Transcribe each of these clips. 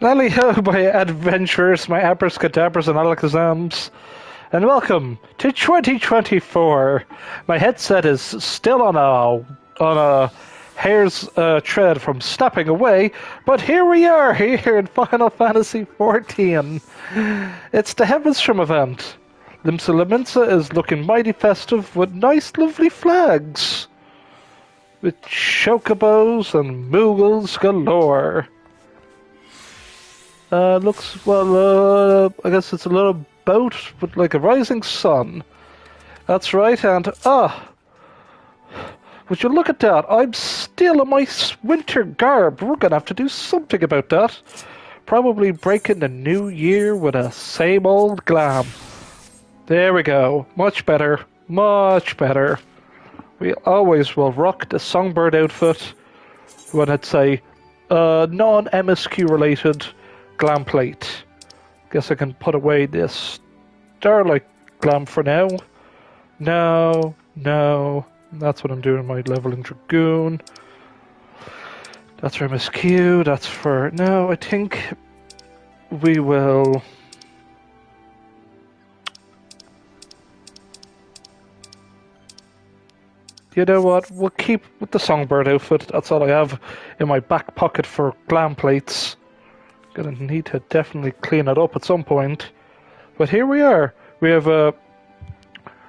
Lally-ho, my adventurers, my abracadabras and alakazams, and welcome to 2024. My headset is still on a hair's tread from snapping away, but here we are, here in Final Fantasy XIV. It's the Heavenstrum event. Limsa Lominsa is looking mighty festive with nice, lovely flags, with chocobos and moogles galore. Looks, well, I guess it's a little boat with like a rising sun. That's right, and, would you look at that? I'm still in my winter garb. We're gonna have to do something about that. Probably breaking the new year with a same old glam. There we go. Much better. Much better. We always will rock the songbird outfit when it's a non-MSQ related glam plate. Guess I can put away this Starlight glam for now. No. That's what I'm doing, my leveling dragoon. That's for MSQ, that's for... No, I think we will... You know what? We'll keep with the songbird outfit. That's all I have in my back pocket for glam plates. Gonna need to definitely clean it up at some point. But here we are. We have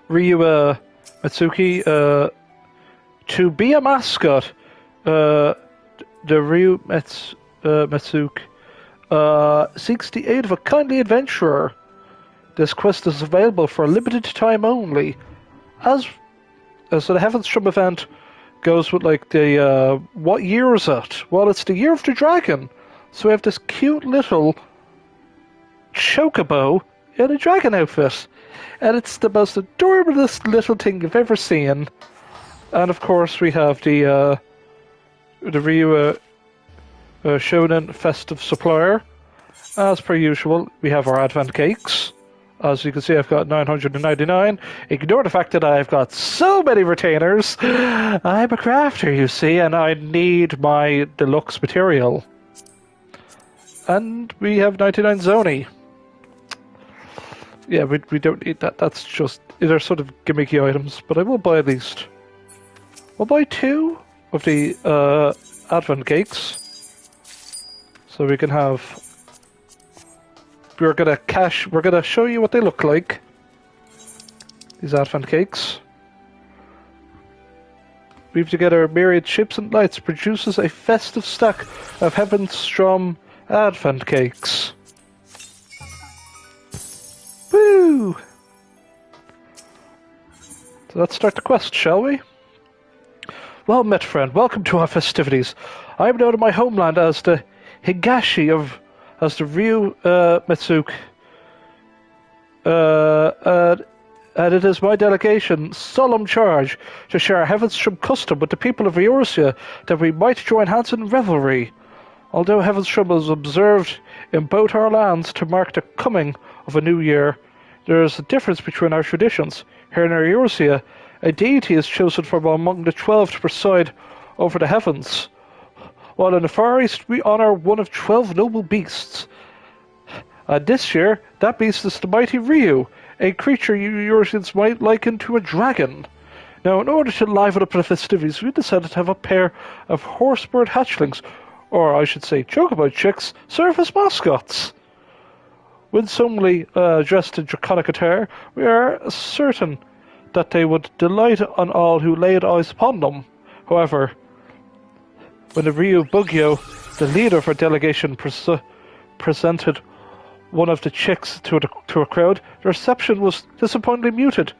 Ryu Mitsuki to be a mascot. The Ryu Mitsuki seeks the aid of a kindly adventurer. This quest is available for a limited time only. So the Heavenstrum event goes with like the what year is it? Well, it's the year of the dragon. So we have this cute little chocobo in a dragon outfit. And it's the most adorablest little thing you've ever seen. And of course we have the Ryu Shonen Festive Supplier. As per usual, we have our advent cakes. As you can see, I've got 999. Ignore the fact that I've got so many retainers. I'm a crafter, you see, and I need my deluxe material. And we have 99 Zoni. Yeah, we don't need that. That's just... They're sort of gimmicky items, but I will buy at least... We'll buy 2 of the advent cakes. So we can have... We're gonna show you what they look like. These advent cakes. Weave together myriad shapes and lights produces a festive stack of Heavenstrum advent cakes. Woo! So let's start the quest, shall we? Well met, friend. Welcome to our festivities. I am known in my homeland as the Higashi as the Ryu Mitsuki. And it is my delegation's solemn charge to share Heavenstrum custom with the people of Eorzea that we might join hands in revelry. Although Heavenstrum is observed in both our lands to mark the coming of a new year, there is a difference between our traditions. Here in Eorzea, a deity is chosen from among the 12 to preside over the heavens, while in the Far East we honor one of 12 noble beasts. This year, that beast is the mighty Ryu, a creature you Eorzeans might liken to a dragon. Now, in order to liven up the festivities, we decided to have a pair of horsebird hatchlings, or I should say chocobo chicks, serve as mascots. Winsomely dressed in draconic attire, we are certain that they would delight on all who laid eyes upon them. However, when the Ryu Bugyo, the leader of our delegation, presented one of the chicks to a crowd, the reception was disappointingly muted.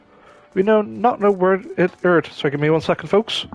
We not know where it aired. Sorry, give me 1 second, folks.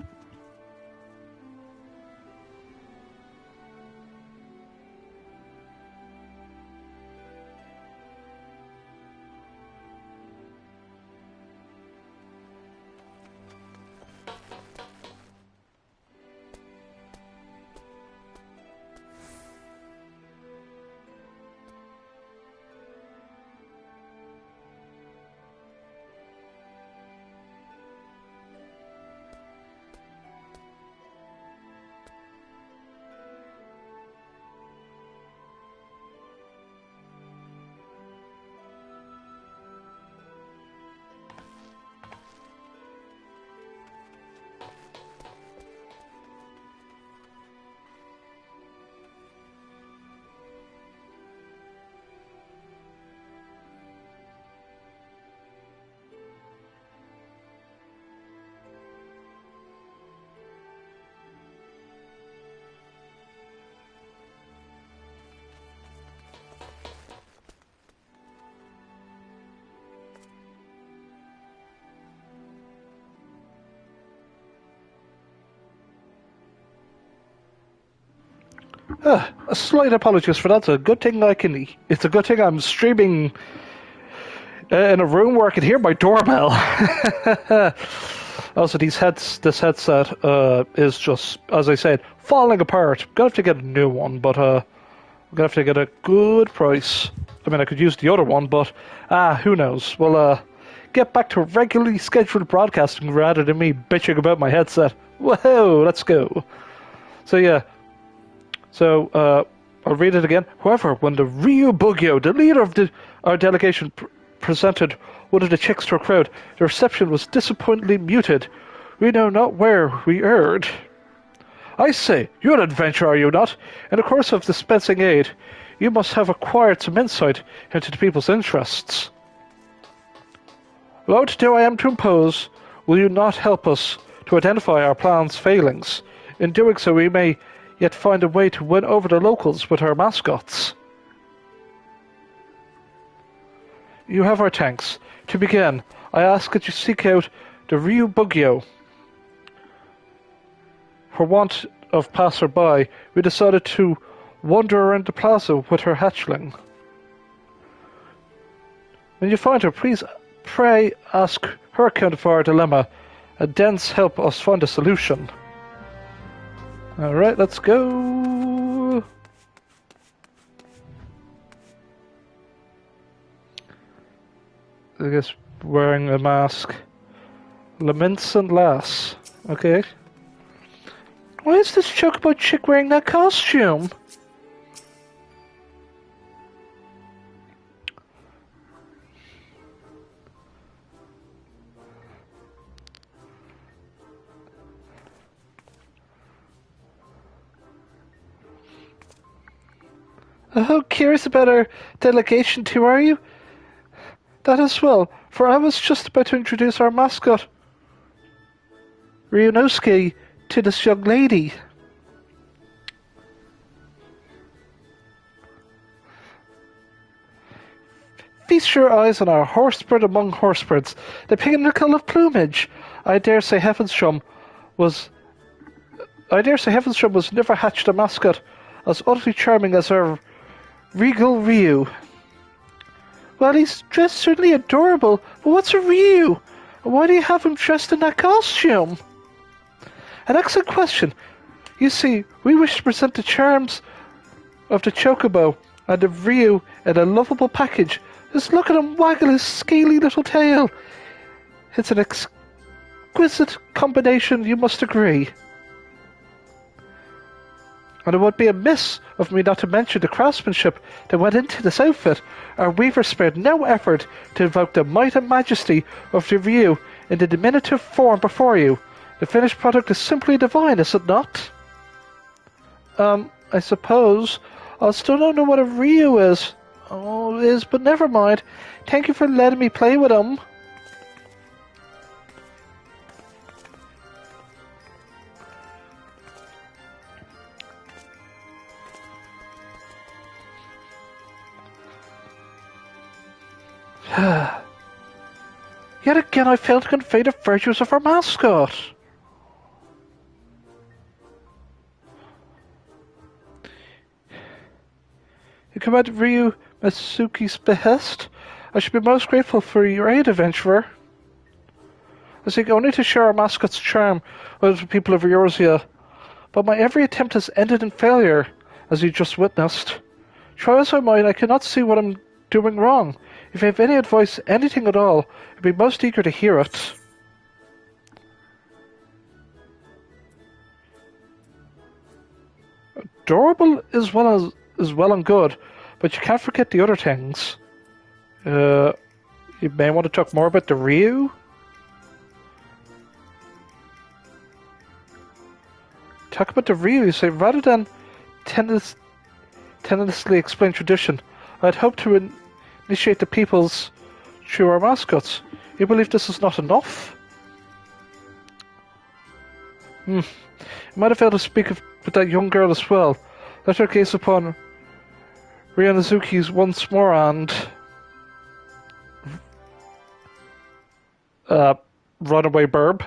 A slight apologies for that. It's a good thing I can. It's a good thing I'm streaming in a room where I can hear my doorbell. Also, this headset is just, as I said, falling apart. I'm gonna have to get a new one, but I'm gonna have to get a good price. I mean, I could use the other one, but who knows? We'll get back to regularly scheduled broadcasting rather than me bitching about my headset. Whoa, let's go. So yeah. So, I'll read it again. However, when the Ryu Bugyo, the leader of our delegation, presented one of the chicks to a crowd, the reception was disappointingly muted. We know not where we erred. I say, you're an adventurer, are you not? In the course of dispensing aid, you must have acquired some insight into the people's interests. Loath though I am to impose, will you not help us to identify our plan's failings? In doing so, we may yet find a way to win over the locals with our mascots. You have our thanks. To begin, I ask that you seek out the Ryu Bugyo. For want of passer-by, we decided to wander around the plaza with her hatchling. When you find her, pray ask her account of our dilemma, and thence help us find a solution. Alright, let's go. I guess wearing a mask. Lamentsant lass. Okay. Why is this chocobo chick wearing that costume? Oh, curious about our delegation too, are you? That as well, for I was just about to introduce our mascot, Ryunosuke, to this young lady. Feast your eyes on our horsebird among horsebirds, the pinnacle of plumage. I dare say Heavenstrum was never hatched a mascot as utterly charming as our regal Ryu. Well, he's dressed certainly adorable, but what's a Ryu? And why do you have him dressed in that costume? An excellent question. You see, we wish to present the charms of the chocobo and the Ryu in a lovable package. Just look at him waggle his scaly little tail. It's an exquisite combination, you must agree. And it would be amiss of me not to mention the craftsmanship that went into this outfit. Our weaver spared no effort to invoke the might and majesty of the Ryu in the diminutive form before you. The finished product is simply divine, is it not? I suppose. I still don't know what a Ryu is. Oh, it is, but never mind. Thank you for letting me play with him. Yet again I failed to convey the virtues of our mascot. You come at Ryu Matsuki's behest? I should be most grateful for your aid, adventurer. I seek only to share our mascot's charm with the people of Eorzea, but my every attempt has ended in failure, as you just witnessed. Try as I might, I cannot see what I'm doing wrong. If you have any advice, anything at all, I'd be most eager to hear it. Adorable is well and good, but you can't forget the other things. You may want to talk more about the Ryu. Talk about the Ryu, you say, rather than tendinously explain tradition. I'd hope to initiate the peoples through our mascots. You believe this is not enough? You might have failed to speak with that young girl as well. Let her gaze upon Ryunosuke's once more and runaway burb.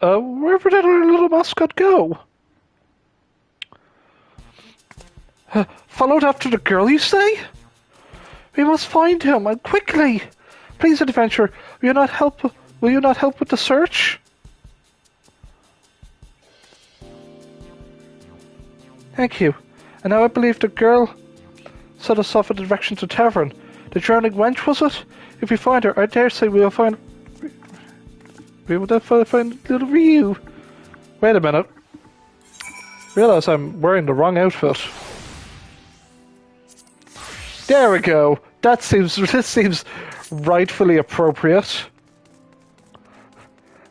Wherever did our little mascot go? Followed after the girl, you say? We must find him, and quickly! Please, adventure, will you not help with the search? Thank you. And now I believe the girl set us off in the direction to the tavern. The drowning wench, was it? If we find her, I dare say we will find little Ryu. Wait a minute. Realize I'm wearing the wrong outfit. There we go. This seems rightfully appropriate.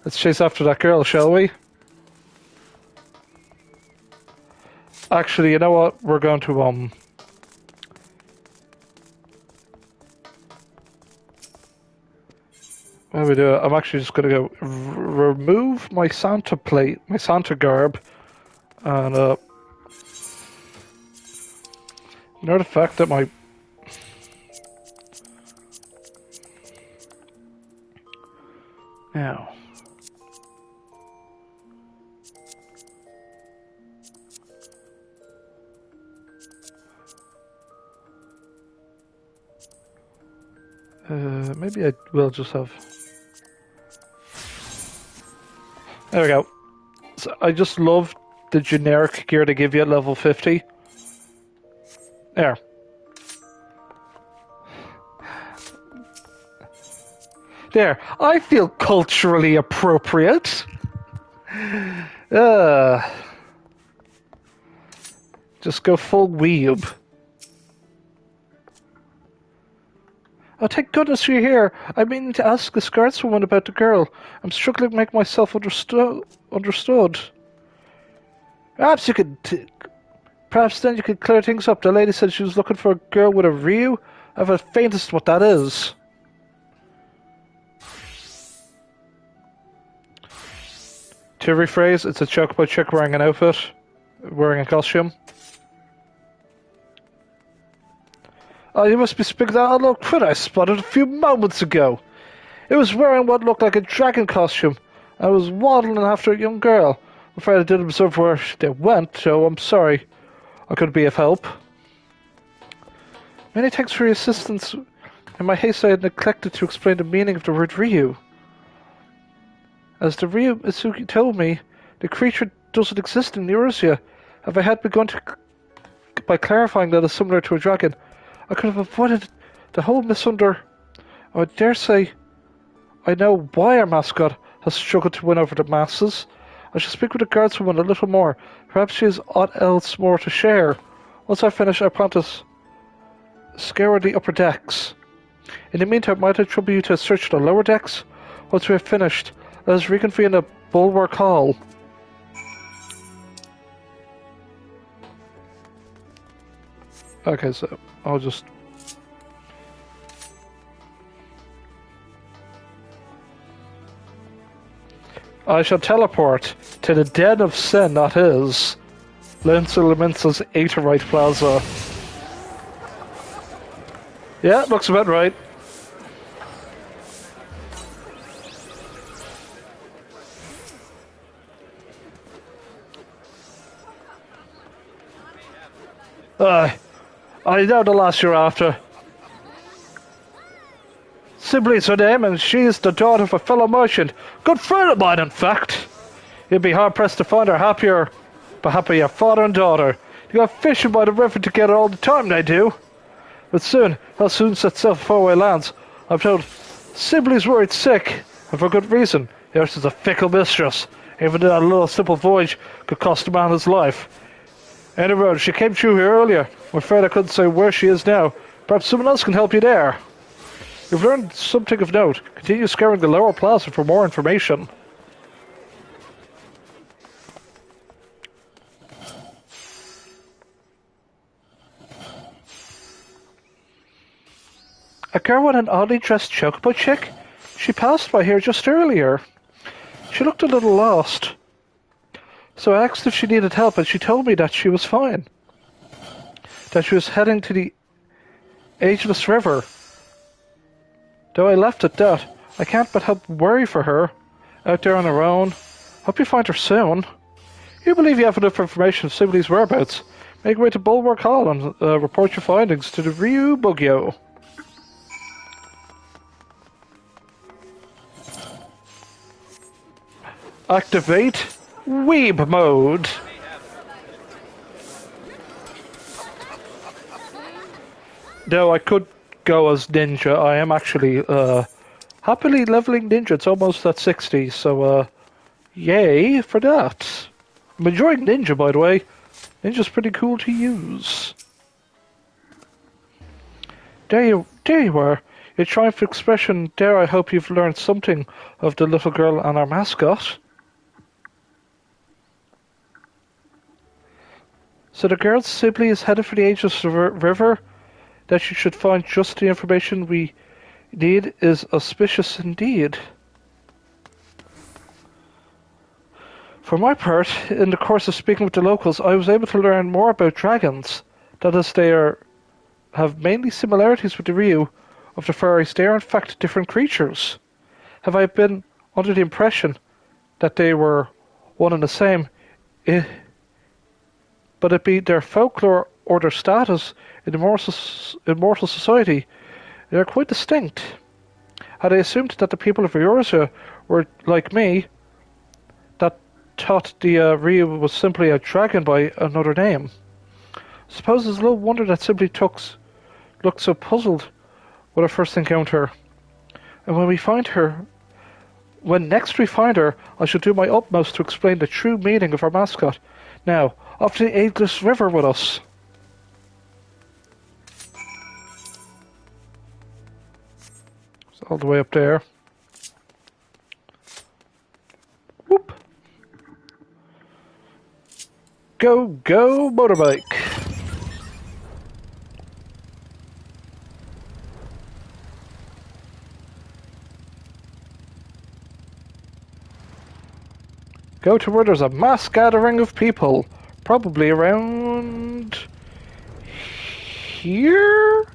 Let's chase after that girl, shall we? Actually, you know what? We're going to what do we do? I'm actually just going to go remove my Santa plate, my Santa garb, and ignore the fact that my now. Maybe I will just have. There we go. So I just love the generic gear they give you at level 50. There. There. I feel culturally appropriate. Just go full weeb. Oh, thank goodness you're here. I mean to ask this guardswoman about the girl. I'm struggling to make myself understood. Perhaps you could... Perhaps then you could clear things up. The lady said she was looking for a girl with a Ryu. I have a faintest what that is. To rephrase, it's a chocobo chick wearing an outfit. Wearing a costume. Oh, you must be speaking that little critter I spotted a few moments ago. It was wearing what looked like a dragon costume, and was waddling after a young girl. I'm afraid I didn't observe where they went, so I'm sorry I couldn't be of help. Many thanks for your assistance. In my haste, I had neglected to explain the meaning of the word Ryu. As the Ryu Mitsuki told me, the creature doesn't exist in Eurasia. If I had begun by clarifying that it's similar to a dragon, I could have avoided the whole I dare say I know why our mascot has struggled to win over the masses. I shall speak with the guardswoman a little more. Perhaps she has aught else more to share. Once I finish, I plan to scour the upper decks. In the meantime, might I trouble you to search the lower decks? Once we have finished, let us reconvene at Bulwark Hall. Okay, so I'll just... I shall teleport to the den of sin that is Lindsay Leminsa's Aetheryte Plaza. Yeah, looks about right. I know the lass you're after. Sibley's her name, and she is the daughter of a fellow merchant. Good friend of mine, in fact. You'd be hard-pressed to find her happier father and daughter. You go fishing by the river together all the time, they do. But they'll soon set sail for faraway lands. I'm told Sibley's worried sick, and for good reason. Yours is a fickle mistress. Even that little simple voyage could cost a man his life. Anyway, she came through here earlier. I'm afraid I couldn't say where she is now. Perhaps someone else can help you there. You've learned something of note. Continue scouring the lower plaza for more information. A girl with an oddly dressed chocobo chick? She passed by here just earlier. She looked a little lost. So I asked if she needed help, and she told me that she was fine. That she was heading to the Ageless River. Though I left at that, I can't but help worry for her. Out there on her own, Hope you find her soon. You believe you have enough information of Sibley's whereabouts. Make your way to Bulwark Hall and report your findings to the Ryu Bugyo. Activate Weeb mode. Now I could go as Ninja. I am actually happily leveling Ninja. It's almost at 60, so yay for that. I'm enjoying Ninja, by the way. Ninja's pretty cool to use. There you are. Your triumphant expression there. I hope you've learned something of the little girl and our mascot. So the girl Sibley is headed for the Ageless River. That you should find just the information we need is auspicious indeed. For my part, in the course of speaking with the locals, I was able to learn more about dragons. That is, have mainly similarities with the Ryu of the Far East. They are in fact different creatures. Have I been under the impression that they were one and the same? But it be their folklore or their status in immortal society, they are quite distinct. Had I assumed that the people of Eurasia were like me, that thought the Ryu was simply a dragon by another name. I suppose it's little wonder that Sibley looked so puzzled with our first encounter. And when next we find her, I shall do my utmost to explain the true meaning of our mascot. Now, off to the Ageless River with us. It's all the way up there. Whoop. Go, go, motorbike. Go to where there's a mass gathering of people. Probably around here?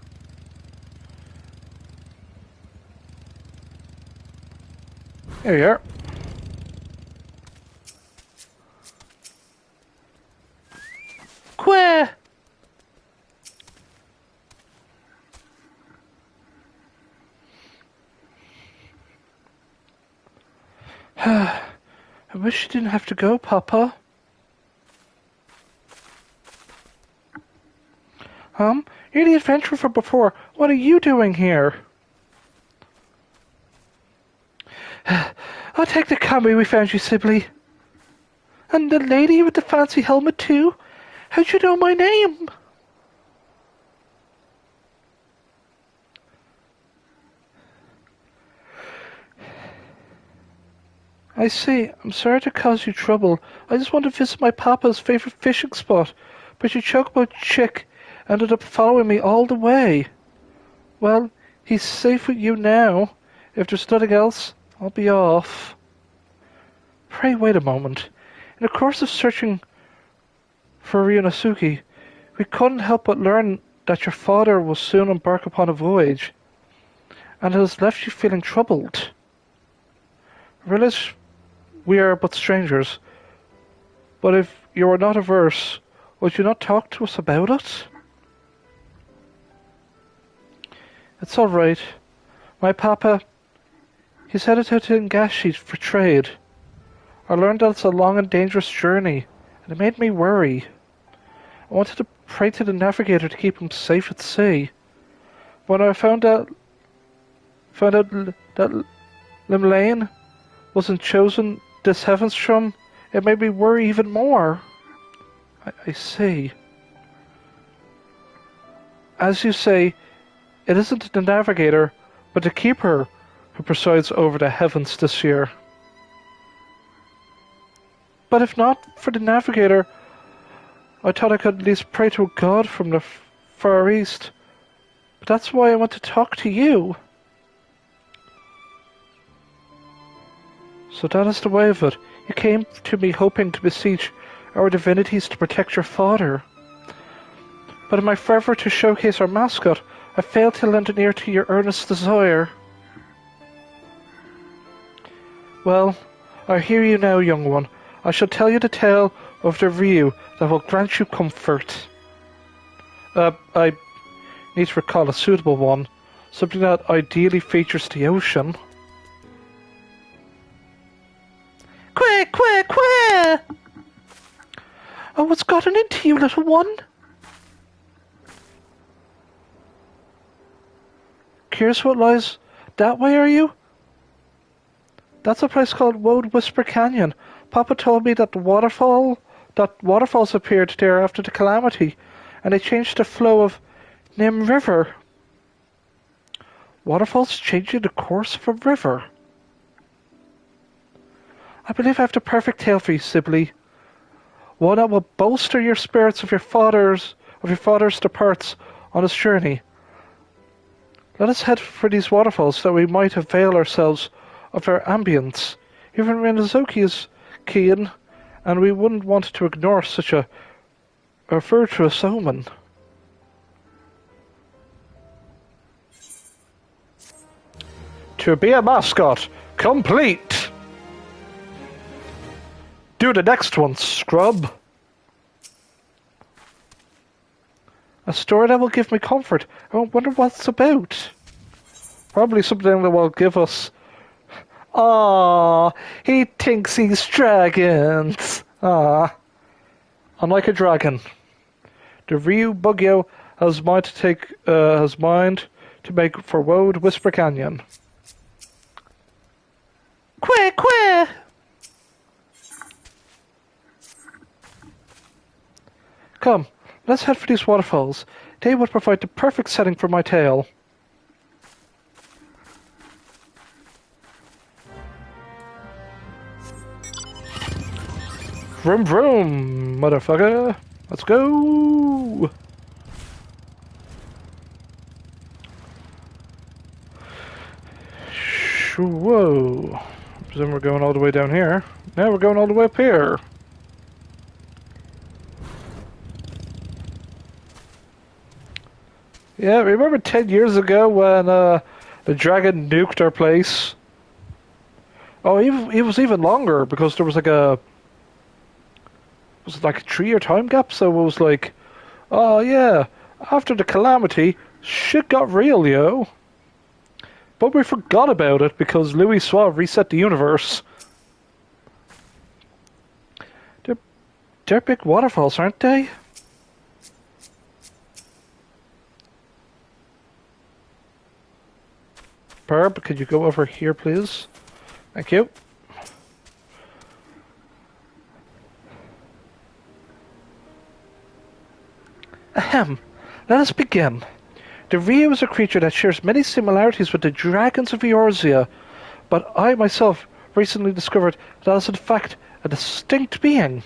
Here you are. Queer. I wish you didn't have to go, Papa. You're the adventurer from before. What are you doing here? I'll take the combi we found you, Sibley. And the lady with the fancy helmet, too? How'd you know my name? I see. I'm sorry to cause you trouble. I just want to visit my papa's favorite fishing spot. But your chocobo chick ended up following me all the way. Well, he's safe with you now. If there's nothing else, I'll be off. Pray wait a moment. In the course of searching for Ryunosuke, we couldn't help but learn that your father will soon embark upon a voyage, and it has left you feeling troubled. I realize we are but strangers, but if you are not averse, would you not talk to us about it? It's all right. My papa, he's headed out to Ngashi for trade. I learned that it's a long and dangerous journey, and it made me worry. I wanted to pray to the navigator to keep him safe at sea. When I found out that Limlane wasn't chosen this Heavenstrum, it made me worry even more. I see. As you say, it isn't the navigator, but the keeper who presides over the heavens this year. But if not for the navigator, I thought I could at least pray to a god from the Far East. But that's why I want to talk to you. So that is the way of it. You came to me hoping to beseech our divinities to protect your father. But in my fervor to showcase our mascot, I failed to lend an ear to your earnest desire. Well, I hear you now, young one. I shall tell you the tale of the Ryu that will grant you comfort. I need to recall a suitable one. Something that ideally features the ocean. Quick, quick, quick! Oh, what's gotten into you, little one? Curious what lies that way, are you? That's a place called Woad Whisper Canyon. Papa told me that waterfalls appeared there after the calamity, and they changed the flow of Nim River. Waterfalls changing the course of a river. I believe I have the perfect tale for you, Sibley. One that will bolster your spirits of your father's departs on his journey. Let us head for these waterfalls that we might avail ourselves of their ambience. Even Minazuki is keen, and we wouldn't want to ignore such a virtuous omen. To be a mascot, complete! Do the next one, scrub. A story that will give me comfort. I wonder what it's about. Probably something that will give us... Ah, he thinks he's dragons. Ah. Unlike a dragon, the Ryu Bugyo has mind to make for Woad Whisper Canyon. Quick, quick! Come, let's head for these waterfalls. They would provide the perfect setting for my tale. Vroom vroom, motherfucker. Let's go! Whoa. I presume we're going all the way down here. Now we're going all the way up here. Yeah, remember 10 years ago when the dragon nuked our place? Oh, it was even longer because there was like a 3-year time gap, so it was like, oh yeah, after the calamity, shit got real, yo. But we forgot about it because Louis Suave reset the universe. They're big waterfalls, aren't they? Barb, could you go over here, please? Thank you. Ahem. Let us begin. The Ryu is a creature that shares many similarities with the dragons of Eorzea, but I myself recently discovered that it is in fact a distinct being.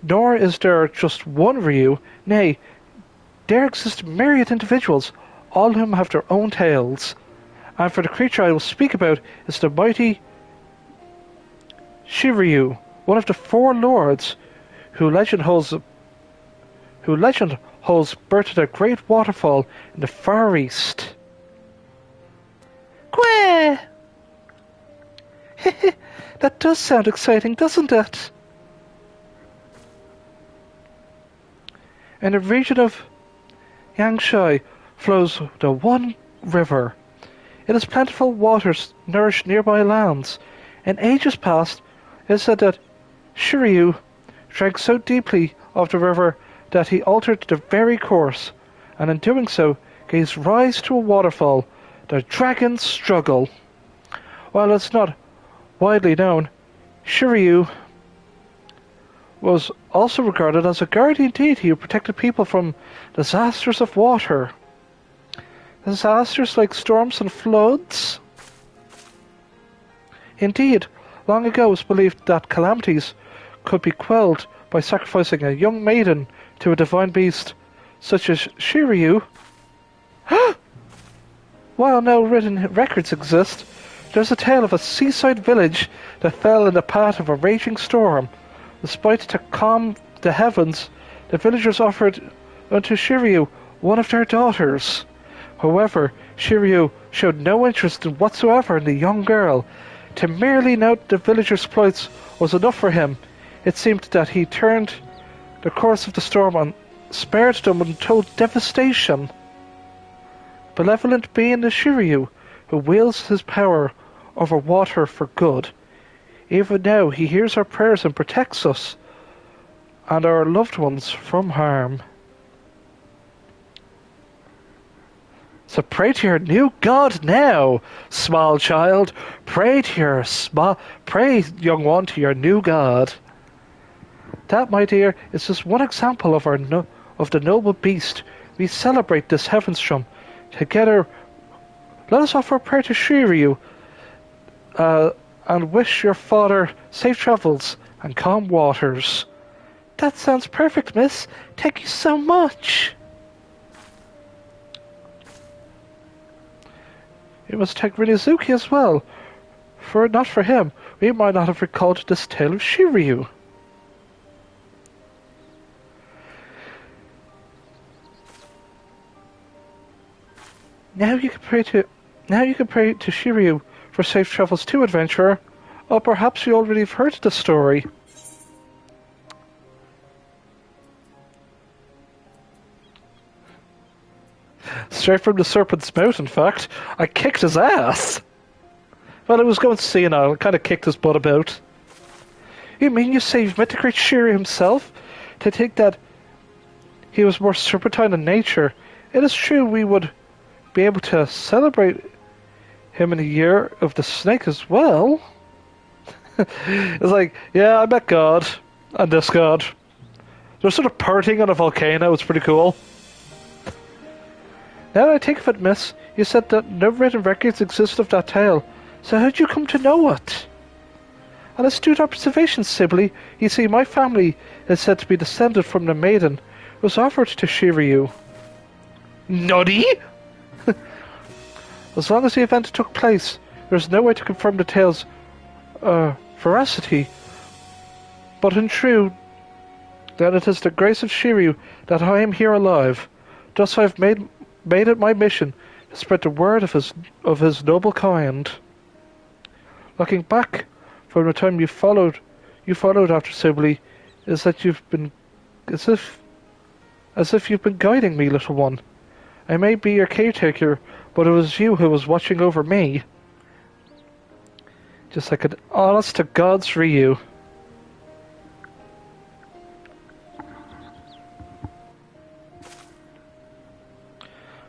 Nor is there just one Ryu, nay, there exist myriad individuals, all of whom have their own tales. And for the creature I will speak about is the mighty Shiryu, one of the 4 lords who legend holds birth at a great waterfall in the Far East. Queh! That does sound exciting, doesn't it? In the region of Yangshui flows the One River. It has plentiful waters nourish nearby lands. In ages past, it is said that Shiryu drank so deeply of the river that he altered the very course, and in doing so gave rise to a waterfall, the Dragon's Struggle. While it's not widely known, Shiryu was also regarded as a guardian deity who protected people from disasters of water. Disasters like storms and floods? Indeed, long ago it was believed that calamities could be quelled by sacrificing a young maiden to a divine beast, such as Shiryu. While no written records exist, there's a tale of a seaside village that fell in the path of a raging storm. Despite to calm the heavens, the villagers offered unto Shiryu one of their daughters. However, Shiryu showed no interest whatsoever in the young girl, To merely note the villagers' plights was enough for him. It seemed that he turned the course of the storm and spared them untold devastation. Benevolent being is Shiryu, who wields his power over water for good. Even now he hears our prayers and protects us and our loved ones from harm. So pray to your new god now, small child. Pray, young one, to your new god. That, my dear, is just one example of of the noble beast. We celebrate this Heavenstrum together. Let us offer a prayer to Shiryu, and wish your father safe travels and calm waters. That sounds perfect, miss. Thank you so much. You must thank Rinazuki as well. Not for him, we might not have recalled this tale of Shiryu. Now you can pray to Shiryu for safe travels too, adventurer. Or perhaps you already have heard the story. Straight from the serpent's mouth, in fact. I kicked his ass. Well, I was going senile. I kind of kicked his butt about. You mean you say you've met the great Shiryu himself? To think that he was more serpentine in nature. It is true we would be able to celebrate him in the year of the snake as well. It's like, yeah, I met God and this God. They're sort of partying on a volcano. It's pretty cool. Now that I think of it, miss, you said that no written records exist of that tale. So how'd you come to know it? An astute observation, Sibylle. You see, my family is said to be descended from the maiden who was offered to Shiryu. Nutty? As long as the event took place, there is no way to confirm the tale's veracity. But in true, that it is the grace of Shiryu that I am here alive. Thus I have made it my mission to spread the word of his noble kind. Looking back from the time you followed after Sibylle, is that you've been as if you've been guiding me, little one. I may be your caretaker, but it was you who was watching over me. Just like an honest to God's Ryu.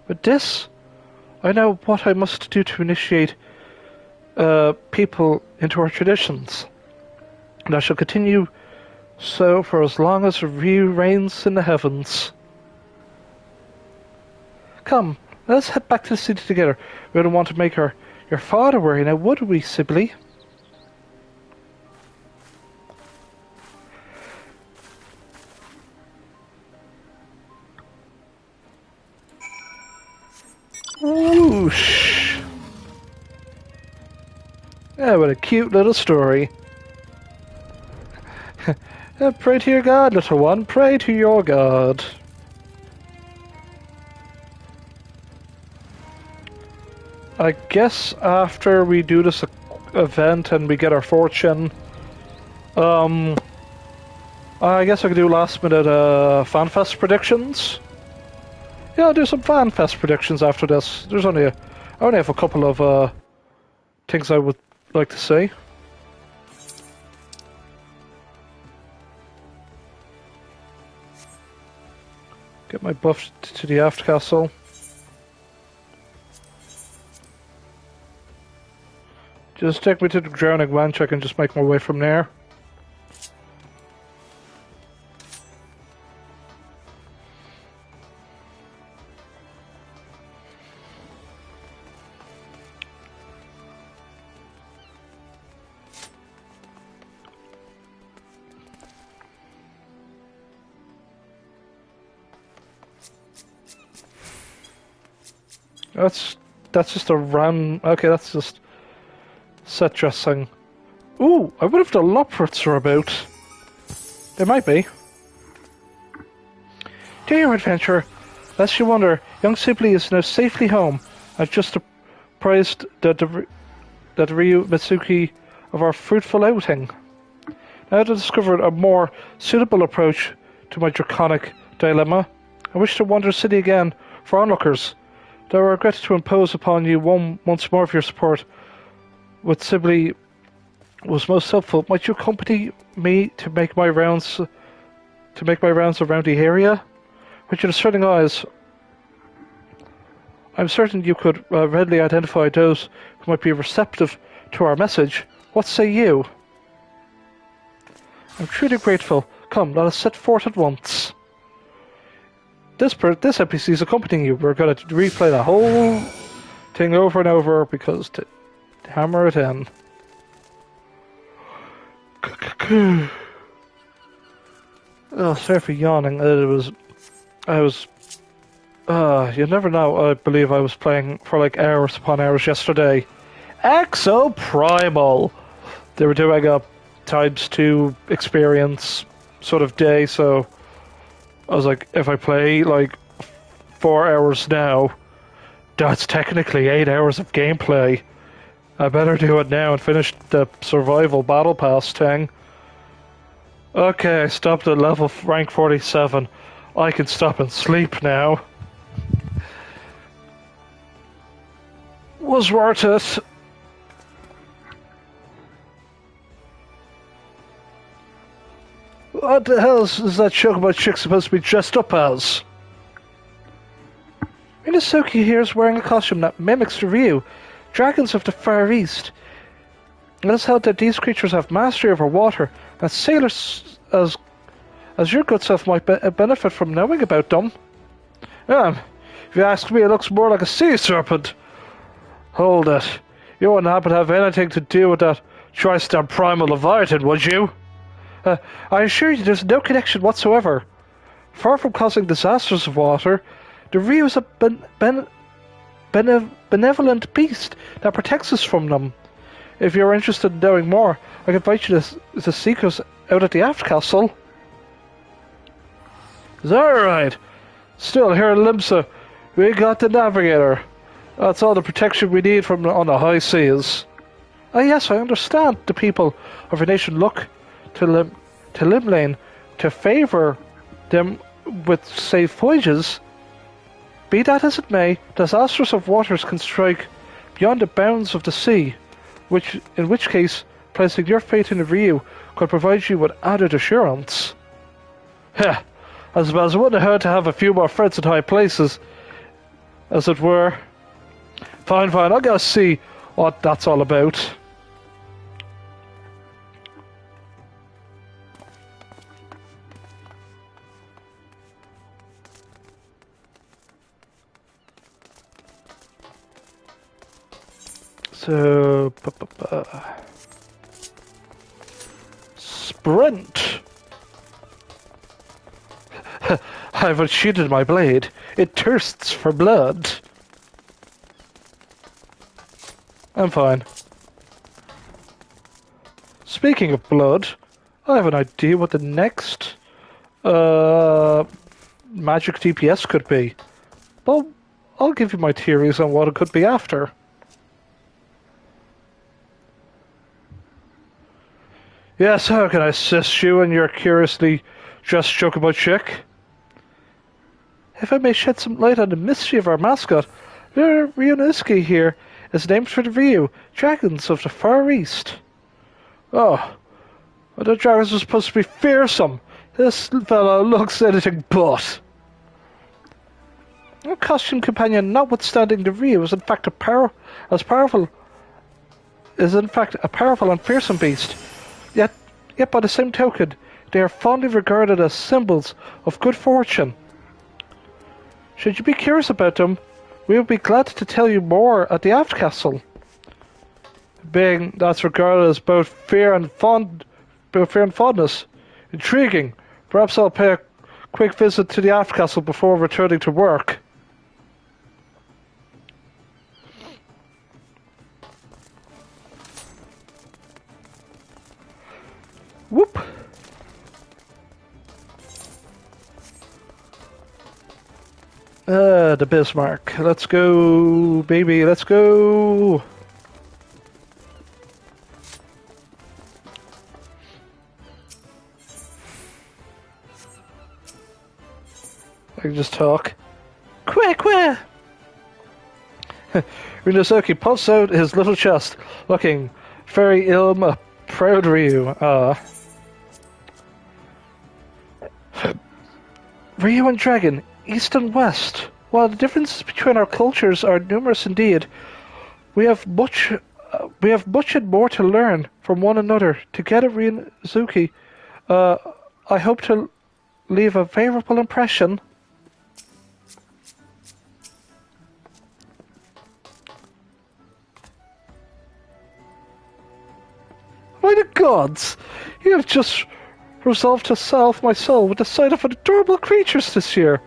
With this, I know what I must do to initiate people into our traditions. And I shall continue so for as long as Ryu reigns in the heavens. Come, let us head back to the city together. We don't want to make your father worry now, would we, Sibylle? Whoosh! Yeah, what a cute little story. Pray to your god, little one. Pray to your god. I guess after we do this event and we get our fortune, I guess I could do last minute FanFest predictions. Yeah, I'll do some FanFest predictions after this. I only have a couple of things I would like to say. Get my buff to the aft castle. Just take me to the drowning wench. I can just make my way from there. That's just a run. Okay, that's just set dressing. Ooh, I wonder if the Loprats are about. They might be. Dear adventurer, lest you wonder, young Sibylle is now safely home. I've just apprised the that Ryu Mitsuki of our fruitful outing. Now that I've discovered a more suitable approach to my draconic dilemma, I wish to wander the city again for onlookers, though I regret to impose upon you once more of your support. What Sibley was most helpful. Might you accompany me to make my rounds around the area? With your discerning eyes, I'm certain you could readily identify those who might be receptive to our message. What say you? I'm truly grateful. Come, let us set forth at once. This NPC is accompanying you. We're going to replay the whole thing over and over because to hammer it in. Oh, sorry for yawning. You never know. I believe I was playing for like hours upon hours yesterday. Exo Primal. They were doing a ×2 experience sort of day, so I was like, if I play like 4 hours now, that's technically 8 hours of gameplay. I better do it now and finish the survival battle pass thing. Okay, I stopped at level rank 47. I can stop and sleep now. Was worth it. What the hell is that chocobo chick supposed to be dressed up as? Minasoki here is wearing a costume that mimics the Ryu, dragons of the Far East. It is held that these creatures have mastery over water, and sailors as your good self might benefit from knowing about them. If you ask me, it looks more like a sea serpent. Hold it. You wouldn't happen to have anything to do with that Tri-Star Primal Leviathan, would you? I assure you there's no connection whatsoever. Far from causing disasters of water, the Ryu is a benevolent beast that protects us from them. If you're interested in knowing more, I can invite you to seek us out at the Aft Castle. Is that right? Still, here in Limsa, we got the Navigator. That's all the protection we need from on the high seas. Ah, yes, I understand the people of our nation look to Limlane to favour them with safe voyages. Be that as it may, disasters of waters can strike beyond the bounds of the sea, in which case, placing your faith in the Ryu could provide you with added assurance. Heh, I suppose it wouldn't hurt to have a few more friends in high places, as it were. Fine, I'll go see what that's all about. So, sprint. I've unsheathed my blade. It thirsts for blood. I'm fine. Speaking of blood, I have an idea what the next magic DPS could be. Well, I'll give you my theories on what it could be after. Yes, how can I assist you in your curiously dressed chocobo chick? If I may shed some light on the mystery of our mascot, Ryunosuke here is named for the Ryu, dragons of the Far East. Oh, the dragons are supposed to be fearsome. This fellow looks anything but. Our costume companion, notwithstanding the Ryu, is in fact a powerful and fearsome beast. Yet by the same token, they are fondly regarded as symbols of good fortune. Should you be curious about them, we will be glad to tell you more at the Aft Castle. Being that's regarded as both fear and fondness. Intriguing. Perhaps I'll pay a quick visit to the Aft Castle before returning to work. Whoop! The Bismarck. Let's go, baby, let's go! I can just talk. Quack! Ryunosuke puffs out his little chest, looking very ill, a proud Ryu. Ryu and Dragon, East and West. While the differences between our cultures are numerous indeed, we have much and more to learn from one another. Together, Ryunosuke, I hope to leave a favorable impression. By the gods! You have just resolved to salve my soul with the sight of adorable creatures this year.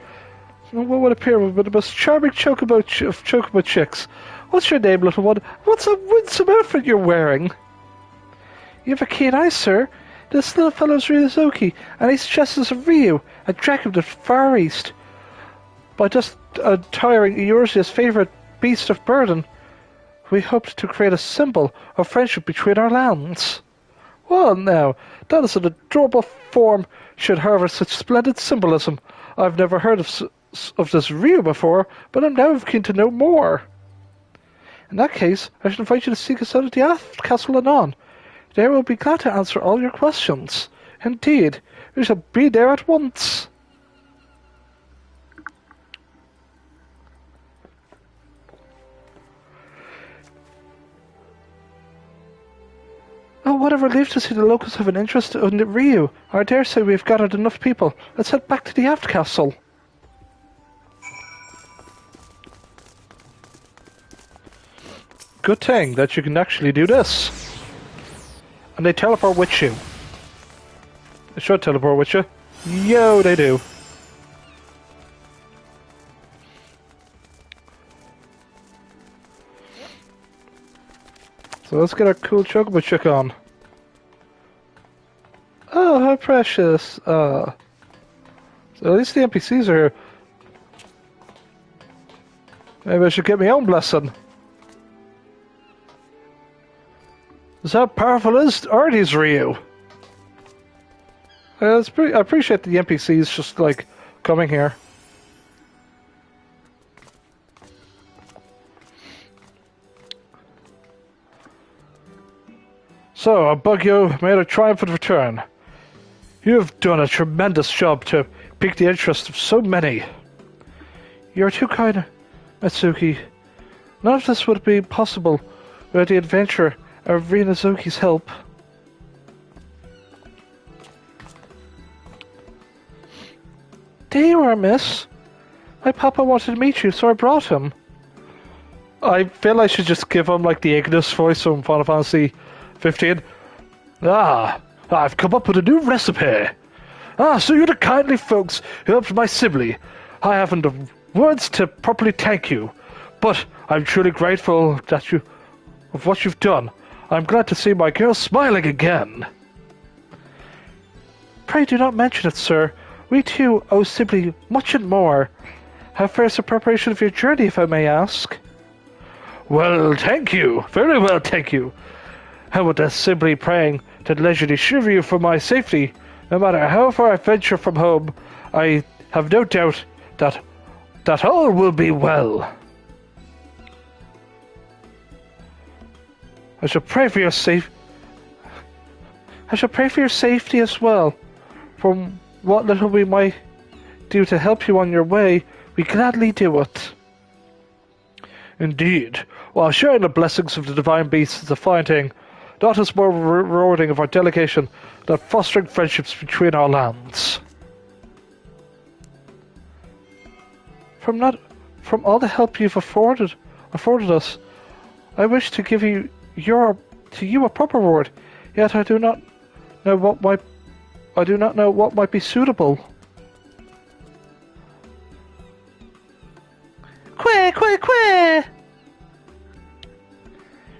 What would appear to be the most charming chocobo of chocobo chicks. What's your name, little one? What's a winsome outfit you're wearing? You have a keen eye, sir. This little fellow's Ryunosuke, and he suggests a Ryu, a dragon of the Far East. By just tiring Eorzea's favourite beast of burden, we hoped to create a symbol of friendship between our lands. Well now, that is an adorable form, should harbour such splendid symbolism. I've never heard of this Ryu before, but I'm now keen to know more. In that case, I should invite you to seek us out at the Aft Castle anon. There we'll be glad to answer all your questions. Indeed, we shall be there at once. Oh, what a relief to see the locals have an interest in the Ryu. I dare say we've gathered enough people. Let's head back to the Aft Castle. Good thing that you can actually do this. And they teleport with you. They should teleport with you. Yo, they do. So let's get our cool chocobo chick on. Oh, how precious. So at least the NPCs are here. Maybe I should get my own blessing. Is how powerful are these Ryu? I appreciate the NPCs just like coming here. So, Abugyo made a triumphant return. You have done a tremendous job to pique the interest of so many. You're too kind, Mitsuki. None of this would be possible without the adventure of Ryunosuke's help. There you are, miss. My papa wanted to meet you, so I brought him. I feel I should just give him like the Ignis voice from Final Fantasy XV. I've come up with a new recipe. So you're the kindly folks who helped my sibling. I haven't the words to properly thank you, but I'm truly grateful of what you've done. I'm glad to see my girl smiling again. Pray do not mention it, sir. We too owe Sibley much and more. How fares the preparation of your journey, if I may ask? Well, thank you. Very well, thank you. How would the Sibley praying to leisurely shiver you for my safety? No matter how far I venture from home, I have no doubt that all will be well. I shall pray for your safety as well. From what little we might do to help you on your way, we gladly do it. Indeed, while sharing the blessings of the divine beast is a fine thing, that is more rewarding of our delegation than fostering friendships between our lands. From all the help you've afforded us, I wish to give you a proper reward, yet I do not know what might be suitable. Quack!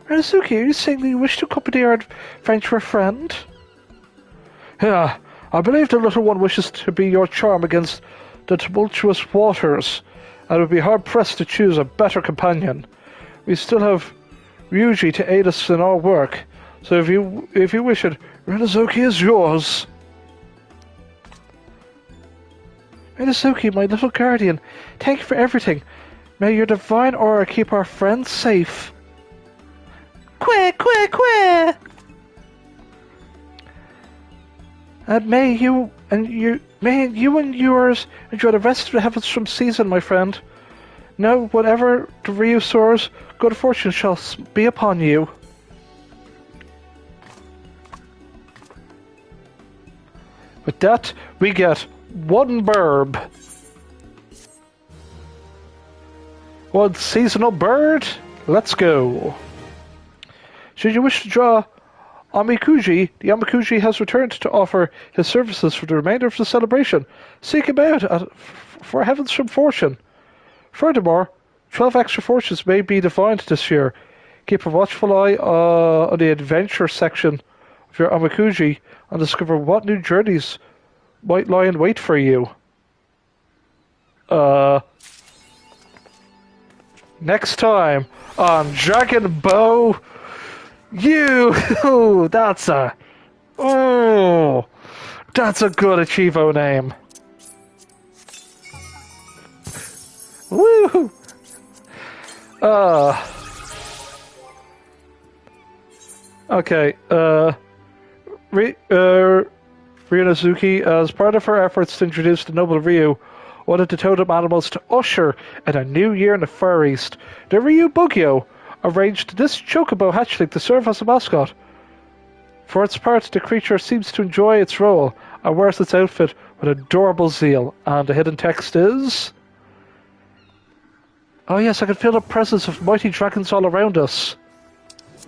Ryunosuke, are you saying that you wish to accompany our adventurer friend? Yeah, I believe the little one wishes to be your charm against the tumultuous waters, and would be hard-pressed to choose a better companion. We still have Ryuji to aid us in our work, so if you wish it, Ryunosuke is yours. Minazuki, my little guardian, thank you for everything. May your divine aura keep our friends safe. Quack! And may you and yours enjoy the rest of the Heavenstrum season, my friend. Now, whatever the Ryu soars, good fortune shall be upon you. With that, we get one burb. One seasonal bird. Let's go. Should you wish to draw Amikuji, the Amikuji has returned to offer his services for the remainder of the celebration. Seek him out for Heavenstrum fortune. Furthermore, 12 extra fortunes may be divined this year. Keep a watchful eye on the adventure section of your Amikuji and discover what new journeys might lie in wait for you. Next time on Dragon Bow U. That's a good Achivo name. Woo! Okay, Ryunosuke, as part of her efforts to introduce the noble Ryu, wanted the totem animals to usher in a new year in the Far East. The Ryu Bugyo arranged this chocobo hatchling to serve as a mascot. For its part, the creature seems to enjoy its role and wears its outfit with adorable zeal. And the hidden text is... Oh yes, I can feel the presence of mighty dragons all around us.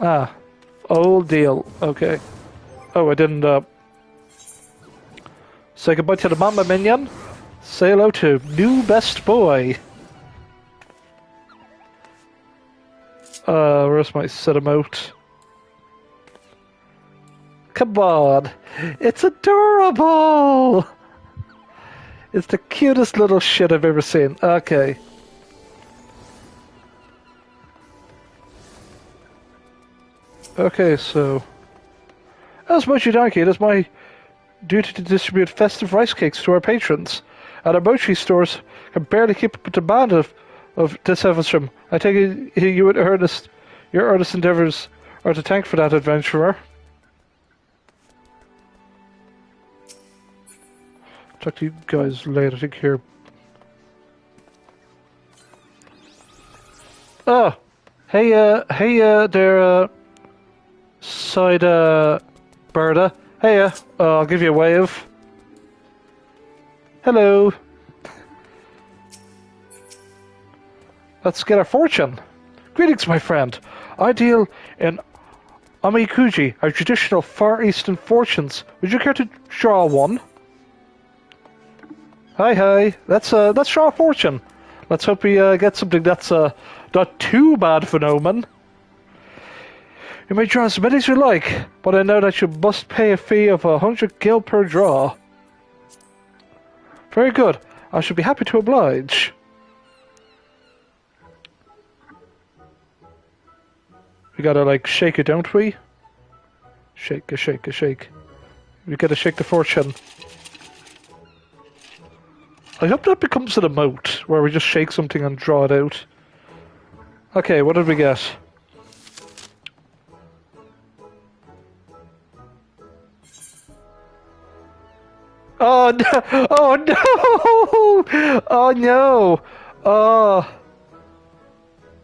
Ah, old deal. Okay. Oh, I didn't, say goodbye to the mama minion. Say hello to new best boy. Where's my set emote? Come on. It's adorable. It's the cutest little shit I've ever seen. Okay. Okay, so... As Mochi Donkey, it is my duty to distribute festive rice cakes to our patrons. And our mochi stores can barely keep up with the demand of this Heavenstrum. I take it you would your earnest endeavours are to thank for that, adventurer. Talk to you guys later, I think here. Oh! Hey there, side, Berta. Hey, I'll give you a wave. Hello. Let's get our fortune. Greetings, my friend. I deal in Amikuji, our traditional Far Eastern fortunes. Would you care to draw one? Hi. Let's draw a fortune. Let's hope we get something that's not too bad for Noman. You may draw as many as you like, but I know that you must pay a fee of 100 gil per draw. Very good. I shall be happy to oblige. We gotta, like, shake it, don't we? Shake. We gotta shake the fortune. I hope that becomes an emote, where we just shake something and draw it out. Okay, what did we get? Oh no! Oh no! Oh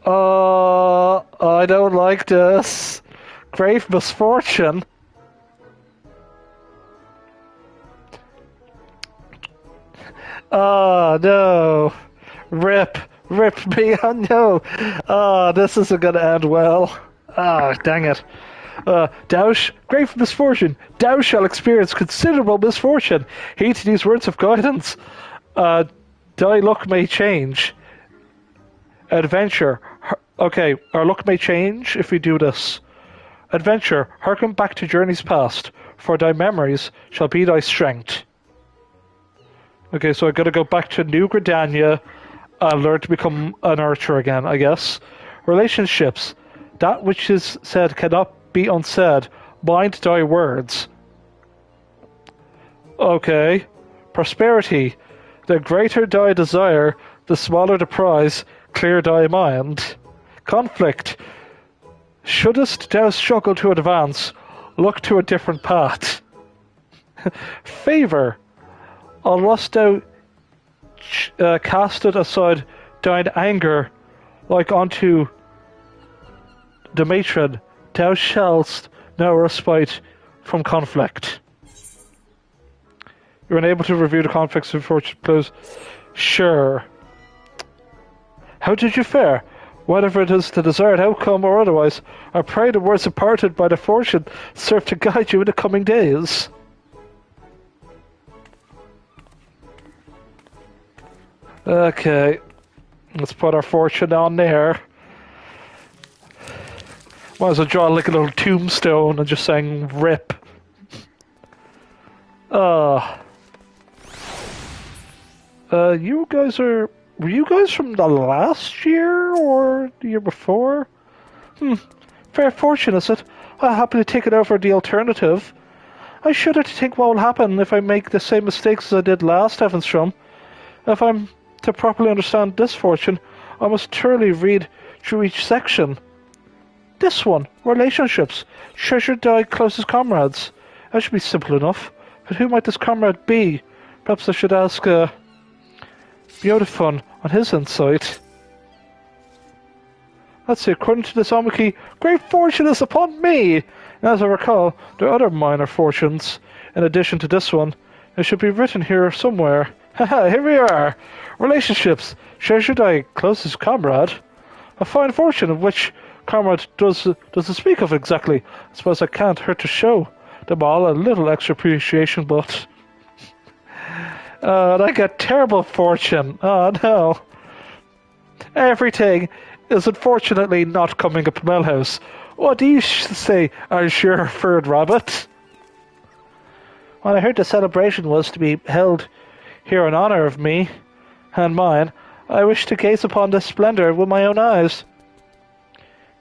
no! I don't like this. Grave misfortune. Oh no! Rip me! Oh no! Oh, this isn't gonna end well. Ah, dang it. Grave misfortune. Thou shall experience considerable misfortune. Heed to these words of guidance. Thy luck may change. Adventure. Okay, our luck may change if we do this. Adventure, hearken back to journeys past, for thy memories shall be thy strength. Okay, so I gotta go back to New Gridania and learn to become an archer again, I guess. Relationships. That which is said cannot be unsaid. Mind thy words. Okay. Prosperity. The greater thy desire, the smaller the prize, clear thy mind. Conflict. Shouldst thou struggle to advance, look to a different path. Favour. Unless thou casteth aside thine anger, like unto the matron, thou shalt know respite from conflict. You're unable to review the conflicts of fortune close. Sure. How did you fare? Whatever it is the desired outcome or otherwise, I pray the words imparted by the fortune serve to guide you in the coming days. Okay. Let's put our fortune on there. Might as well draw like a little tombstone and just saying RIP. Were you guys from the last year or the year before? Fair fortune, is it? I'll happily take it over the alternative. I shudder to think what will happen if I make the same mistakes as I did last Heavenstrum. If I'm to properly understand this fortune, I must thoroughly read through each section. This one, relationships. Treasure thy closest comrades. That should be simple enough. But who might this comrade be? Perhaps I should ask, Beautiful on his insight. Let's see, according to this Omiki, great fortune is upon me! And as I recall, there are other minor fortunes, in addition to this one. It should be written here somewhere. Haha, here we are! Relationships. Treasure thy closest comrade. A fine fortune of which comrade does it speak of exactly? I suppose I can't hurt to show them all a little extra appreciation, but... I got terrible fortune. Oh no. Everything is unfortunately not coming up Melhouse. What do you say, our sure-furred rabbit? When I heard the celebration was to be held here in honour of me and mine, I wished to gaze upon this splendour with my own eyes.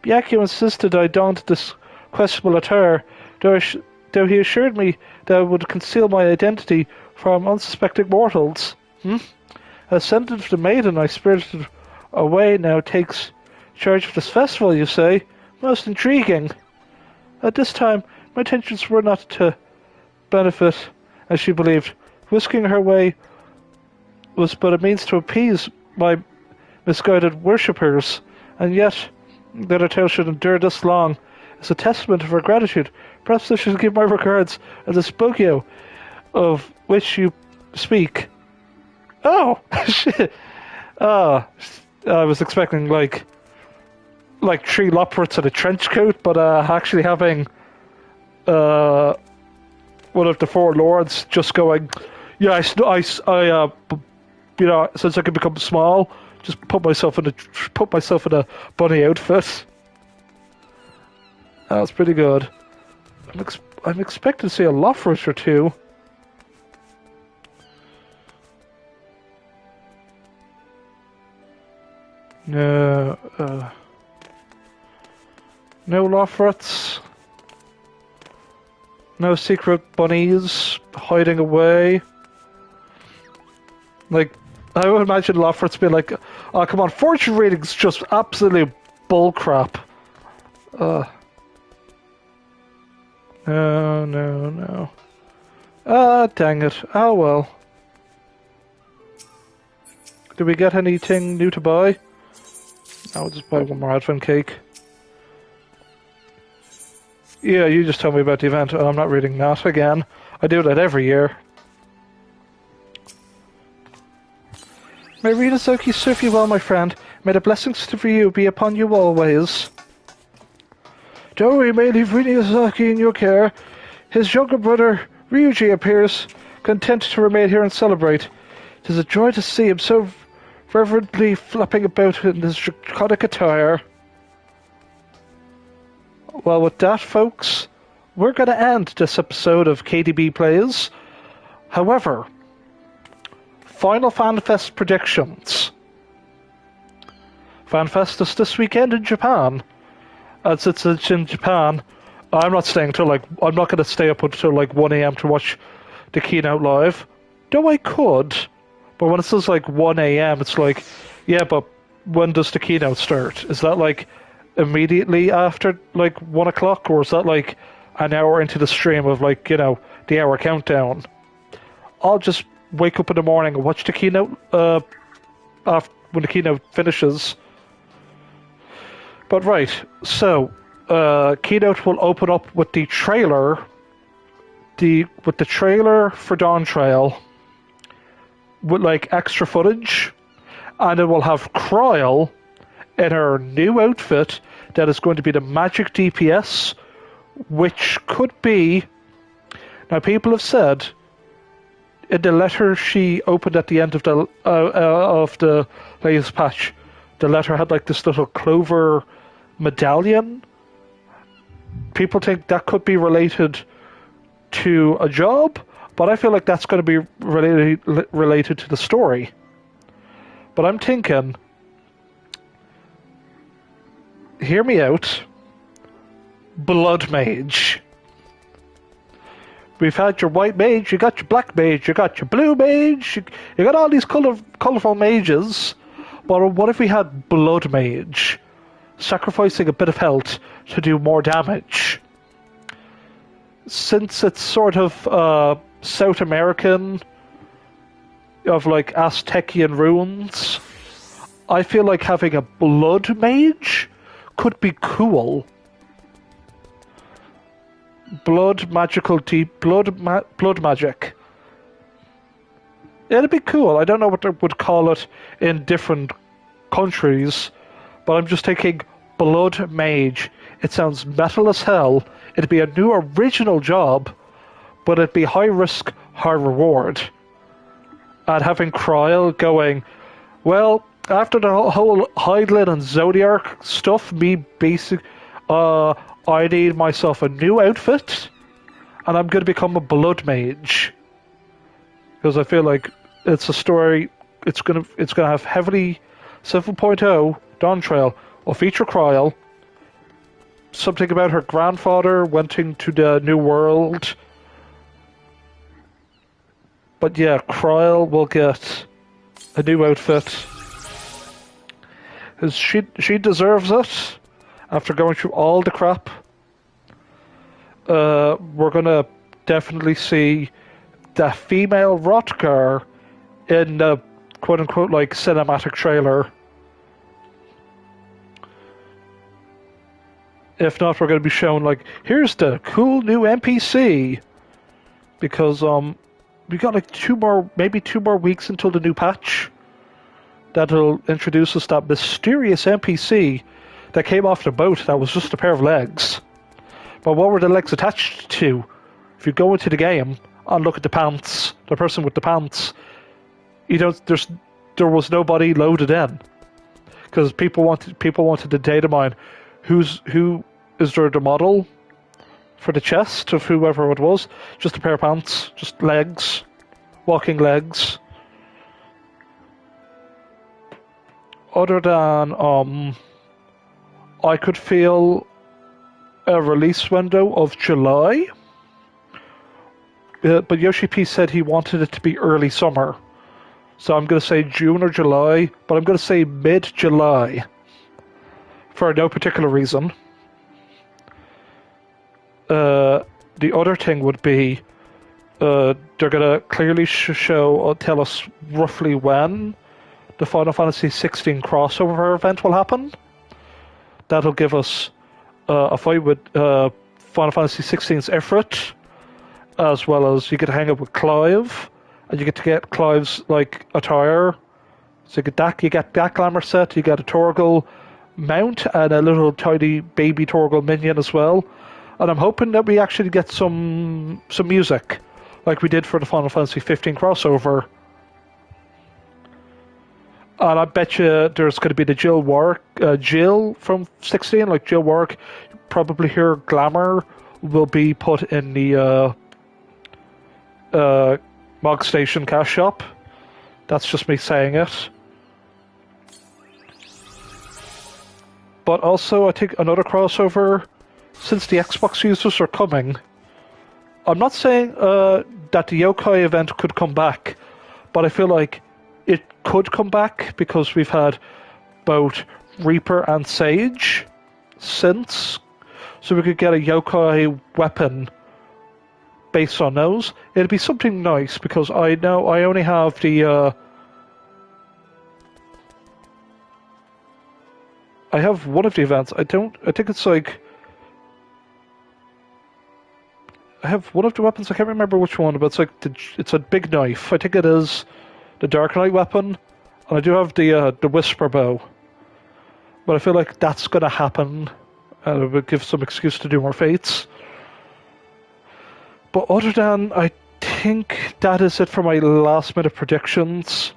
Byakuya insisted I donned this questionable attire, though he assured me that I would conceal my identity from unsuspecting mortals. Ascendant of the maiden I spirited away now takes charge of this festival, you say? Most intriguing. At this time, my intentions were not to benefit, as she believed. Whisking her way was but a means to appease my misguided worshippers, and yet that a tale should endure this long is a testament of her gratitude. Perhaps I should give my regards to this Bugyo of which you speak. Oh, shit. I was expecting like 3 Loports in a trench coat, but actually having one of the 4 lords just going, yeah, I you know, since I can become small, just put myself in a bunny outfit. That's pretty good. I'm expecting to see a Loprit or 2. No, no Loprits. No secret bunnies hiding away. Like, I would imagine Loprits being like, oh come on, fortune reading's just absolute bullcrap. No. Ah, dang it. Oh well. Did we get anything new to buy? I'll just buy one more advent cake. Yeah, you just tell me about the event. Oh, I'm not reading that again. I do that every year. May Rita Soki serve you well, my friend. May the blessings for you be upon you always. Joey may leave Rita Soki in your care. His younger brother, Ryuji, appears content to remain here and celebrate. It is a joy to see him so reverently flapping about in his draconic attire. Well, with that, folks, we're going to end this episode of KDB Plays. However, Final Fantasy predictions. FanFest is this weekend in Japan. As it's in Japan, I'm not going to stay up until 1 AM to watch the keynote live. Though I could, But when it says like 1 a.m., it's like, yeah, but when does the keynote start? Is that like immediately after like 1 o'clock, or is that like an hour into the stream of like, the hour countdown? I'll just wake up in the morning and watch the keynote after, when the keynote finishes. But right, so keynote will open up with the trailer, with the trailer for Dawn Trail, with like extra footage, and it will have Kryl in her new outfit that is going to be the magic DPS, which could be. Now, people have said in the letter she opened at the end of the latest patch, the letter had like this little clover medallion. People think that could be related to a job, but I feel like that's going to be related to the story. But I'm thinking, hear me out, Blood Mage. We've had your white mage, you got your black mage, you got your blue mage, you got all these colourful mages. But what if we had Blood Mage, sacrificing a bit of health to do more damage? Since it's sort of South American, of like Aztecian runes, I feel like having a Blood Mage could be cool. Blood magic. It'd be cool. I don't know what they would call it in different countries, but I'm just thinking Blood Mage. It sounds metal as hell. It'd be a new original job, but it'd be high risk, high reward. And having Kryl going, well, after the whole Hydralin and Zodiac stuff, I need myself a new outfit, and I'm going to become a Blood Mage. Because I feel like it's a story. It's gonna have heavily 7.0 Dawn Trail will feature Kryl. Something about her grandfather went into the new world. But yeah, Kryl will get a new outfit. Because she deserves it. After going through all the crap, we're gonna definitely see the female Rotgar in the quote-unquote like cinematic trailer. If not, we're gonna be shown like, here's the cool new NPC, because we got like maybe two more weeks until the new patch that'll introduce us that mysterious NPC that came off the boat that was just a pair of legs. But what were the legs attached to? If you go into the game and look at the pants, the person with the pants, there was nobody loaded in. Because people wanted the data mine. Who is there the model for the chest of whoever it was? Just a pair of pants, just legs, walking legs. Other than I could feel a release window of July, but Yoshi P said he wanted it to be early summer, so I'm going to say June or July, but I'm going to say mid-July for no particular reason. The other thing would be they're going to clearly tell us roughly when the Final Fantasy XVI crossover event will happen. That'll give us a fight with Final Fantasy XVI's Ifrit, as well as you get to hang out with Clive, and you get to get Clive's like attire. So you get that glamour set, you get a Torgal mount and a little tiny baby Torgal minion as well. And I'm hoping that we actually get some music, like we did for the Final Fantasy XV crossover. And I bet you there's going to be the Jill from 16, like Jill Warwick. Probably her glamour will be put in the Mog Station cash shop. That's just me saying it. But also, I think another crossover, since the Xbox users are coming, I'm not saying that the Yokai event could come back, but I feel like it could come back because we've had both Reaper and Sage since. So we could get a yokai weapon based on those. It'd be something nice because I know I only have the I have one of the events. I think it's like I have one of the weapons. I can't remember which one, but it's like it's a big knife. I think it is the Dark Knight weapon, and I do have the Whisper bow. But I feel like that's gonna happen, and it would give some excuse to do more fates. But other than, I think that is it for my last minute predictions.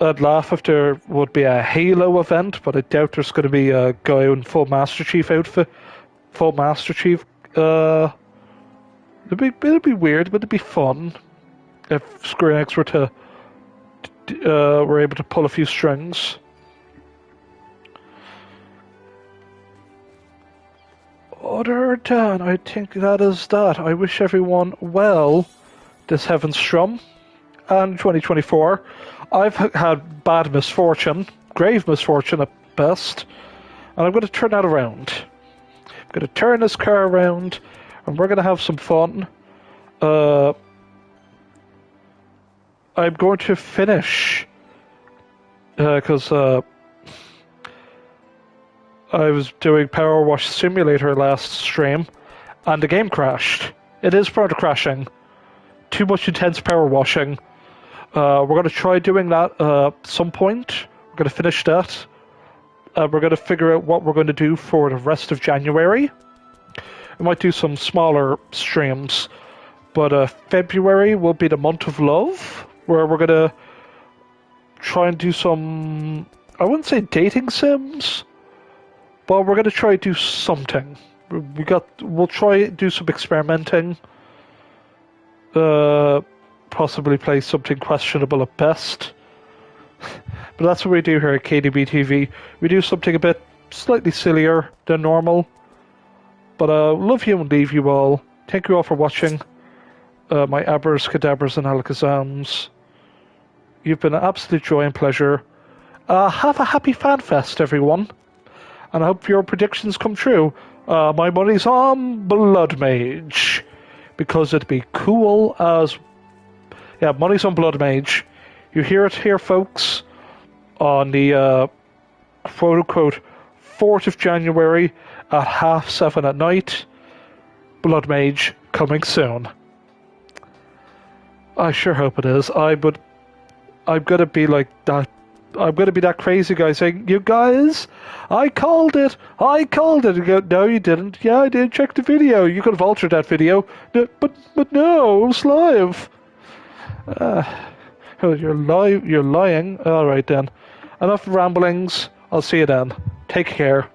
I'd laugh if there would be a Halo event, but I doubt there's going to be a guy in full Master Chief outfit. Full Master Chief. It'd be weird, but it'd be fun if Square Enix were able to pull a few strings. Other than, I think that is that. I wish everyone well this Heavenstrum and 2024. I've had bad misfortune, grave misfortune at best, and I'm going to turn that around. I'm going to turn this car around, and we're going to have some fun. I'm going to finish, because I was doing Power Wash Simulator last stream, and the game crashed. It is prone to crashing. Too much intense power washing. We're going to try doing that at some point. We're going to finish that. We're going to figure out what we're going to do for the rest of January. We might do some smaller streams. But February will be the month of love, where we're going to try and do some, I wouldn't say dating sims, but we're going to try to do something. We'll try to do some experimenting. Possibly play something questionable at best. But that's what we do here at KDBTV. We do something a bit slightly sillier than normal. But love you and leave you all. Thank you all for watching. My Abbers, Cadabras and Alakazams. You've been an absolute joy and pleasure. Have a happy FanFest, everyone. And I hope your predictions come true. My money's on Blood Mage. Because it'd be cool as... Yeah, money's on Blood Mage. You hear it here, folks. On the quote-unquote 4th of January at 7:30 at night. Blood Mage coming soon. I sure hope it is. I'm gonna be like that. I'm gonna be that crazy guy saying, "You guys, I called it. I called it." And go, "No, you didn't." "Yeah, I did. Check the video. You could have altered that video." "No, but no, it was live." Oh, you're live. You're lying. All right then. Enough ramblings. I'll see you then. Take care.